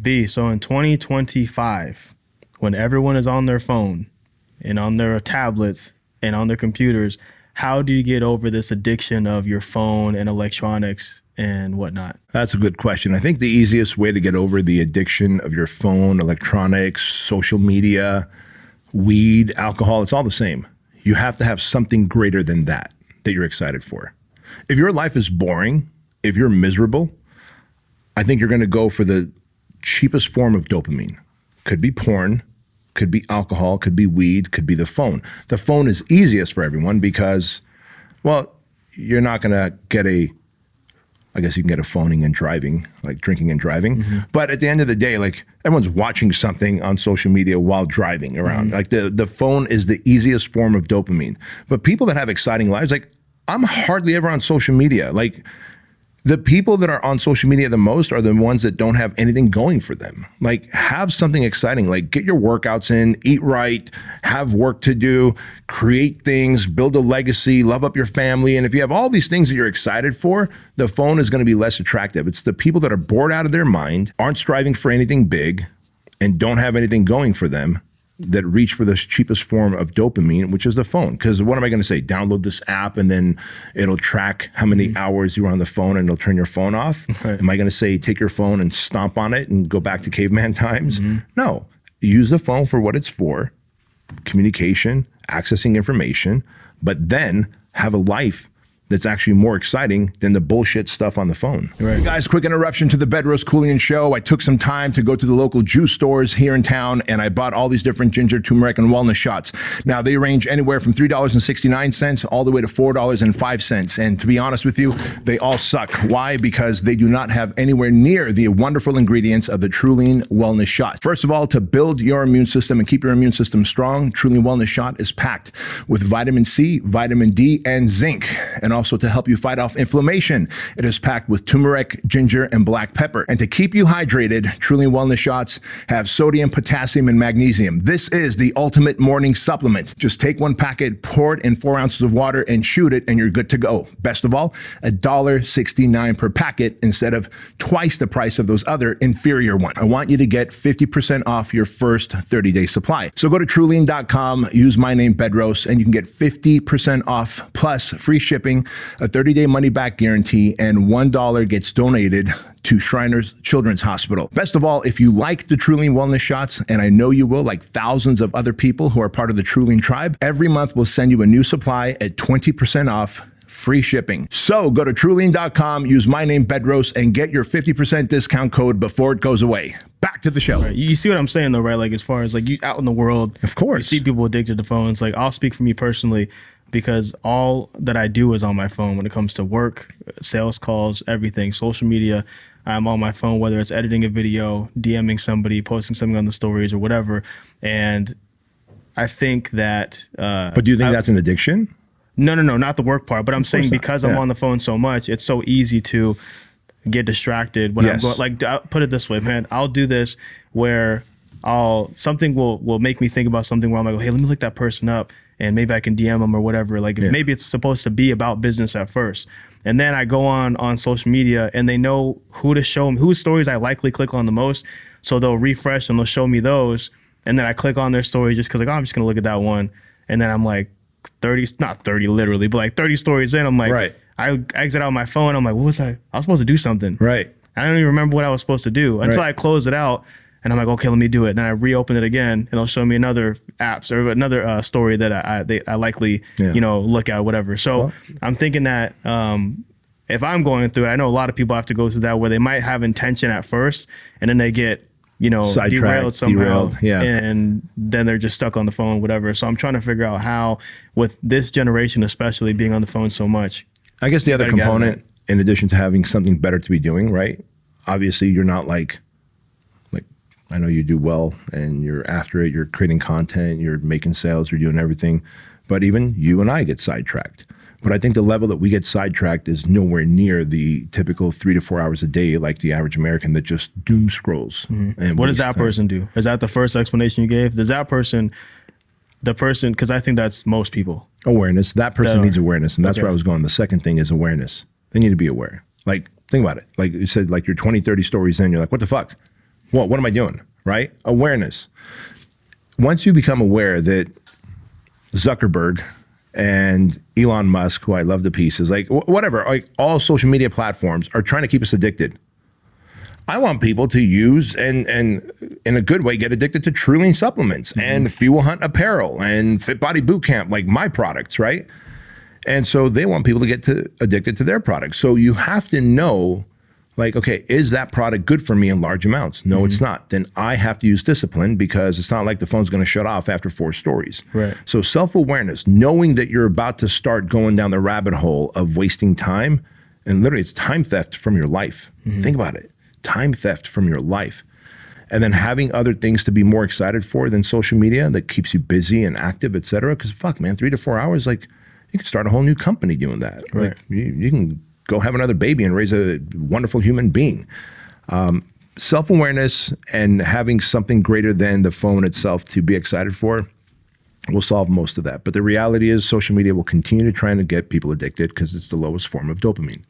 B, so in 2025, when everyone is on their phone and on their tablets and on their computers, how do you get over this addiction of your phone and electronics and whatnot? That's a good question. I think the easiest way to get over the addiction of your phone, electronics, social media, weed, alcohol, it's all the same. You have to have something greater than that you're excited for. If your life is boring, if you're miserable, I think you're going to go for the cheapest form of dopamine. Could be porn, could be alcohol, could be weed, could be the phone. The phone is easiest for everyone because, well, you're not going to get I guess you can get a phoning and driving, like drinking and driving. But at the end of the day, like everyone's watching something on social media while driving around. Like the phone is the easiest form of dopamine. But people that have exciting lives, like I'm hardly ever on social media. Like the people that are on social media the most are the ones that don't have anything going for them. Like have something exciting, like get your workouts in, eat right, have work to do, create things, build a legacy, love up your family. And if you have all these things that you're excited for, the phone is going to be less attractive. It's the people that are bored out of their mind, aren't striving for anything big, and don't have anything going for them that reach for the cheapest form of dopamine, which is the phone. Because what am I going to say? Download this app and then it'll track how many hours you were on the phone and it'll turn your phone off. Right. Am I going to say take your phone and stomp on it and go back to caveman times? No. Use the phone for what it's for, communication, accessing information, but then have a life that's actually more exciting than the bullshit stuff on the phone. Right. Guys, quick interruption to the Bedros Keuilian Show. I took some time to go to the local juice stores here in town, and I bought all these different ginger, turmeric, and wellness shots. Now, they range anywhere from $3.69 all the way to $4.05. And to be honest with you, they all suck. Why? Because they do not have anywhere near the wonderful ingredients of the Truline Wellness Shot. First of all, to build your immune system and keep your immune system strong, Truline Wellness Shot is packed with vitamin C, vitamin D, and zinc. And also to help you fight off inflammation, it is packed with turmeric, ginger, and black pepper. And to keep you hydrated, Truline Wellness Shots have sodium, potassium, and magnesium. This is the ultimate morning supplement. Just take one packet, pour it in 4 ounces of water, and shoot it, and you're good to go. Best of all, $1.69 per packet instead of twice the price of those other inferior ones. I want you to get 50% off your first 30-day supply. So go to Truline.com, use my name, Bedros, and you can get 50% off plus free shipping, a 30-day money-back guarantee, and $1 gets donated to Shriners Children's Hospital. Best of all, if you like the Truline Wellness Shots, and I know you will, like thousands of other people who are part of the Truline tribe, every month we'll send you a new supply at 20% off, free shipping. So go to Truline.com, use my name, Bedros, and get your 50% discount code before it goes away. Back to the show. Right. You see what I'm saying though, right? Like as far as like you out in the world, of course, you see people addicted to phones. Like I'll speak for me personally, because all that I do is on my phone when it comes to work, sales calls, everything, social media. I'm on my phone, whether it's editing a video, DMing somebody, posting something on the stories or whatever. And I think that... but do you think that's an addiction? No, not the work part. But I'm saying because I'm on the phone so much, it's so easy to get distracted when I'm going. Like, I'll put it this way, man. I'll do this where something will make me think about something where I'm like, hey, let me look that person up. And maybe I can DM them or whatever. Like maybe it's supposed to be about business at first. And then I go on social media and they know who to show them, whose stories I likely click on the most. So they'll refresh and they'll show me those. And then I click on their story just because like, oh, I'm just going to look at that one. And then I'm like 30, not 30 literally, but like 30 stories in. I'm like, I exit out my phone. I'm like, what was I was supposed to do something. Right. I don't even remember what I was supposed to do until I close it out. And I'm like, okay, let me do it. Then I reopen it again, and it'll show me another apps or another story that I likely, look at, whatever. So I'm thinking that if I'm going through it, I know a lot of people have to go through that where they might have intention at first, and then they get, derailed somehow, and then they're just stuck on the phone, whatever. So I'm trying to figure out how, with this generation especially being on the phone so much. I guess the other component, in addition to having something better to be doing, right? Obviously, you're not like I know you do well and you're after it, you're creating content, you're making sales, you're doing everything. But even you and I get sidetracked. But I think the level that we get sidetracked is nowhere near the typical 3 to 4 hours a day, like the average American that just doom scrolls. And what does that person do? Is that the first explanation you gave? Does that person, because I think that's most people. Awareness. That person needs awareness. And that's where I was going. The second thing is awareness. They need to be aware. Like, think about it. Like you said, like you're 20, 30 stories in, you're like, what the fuck? What am I doing? Right? Awareness. Once you become aware that Zuckerberg and Elon Musk, who I love to pieces, like whatever, like all social media platforms are trying to keep us addicted. I want people to use and in a good way get addicted to Trulian supplements and Fuel Hunt apparel and Fit Body Bootcamp, like my products, right? And so they want people to get addicted to their products. So you have to know, like, okay, is that product good for me in large amounts? No, it's not. Then I have to use discipline, because it's not like the phone's going to shut off after 4 stories. Right. So self-awareness, knowing that you're about to start going down the rabbit hole of wasting time, and literally it's time theft from your life. Think about it. Time theft from your life. And then having other things to be more excited for than social media that keeps you busy and active, et cetera. Because fuck, man, 3 to 4 hours, like you can start a whole new company doing that. Right. Like you can go have another baby and raise a wonderful human being. Self-awareness and having something greater than the phone itself to be excited for will solve most of that. But the reality is social media will continue to try and get people addicted because it's the lowest form of dopamine.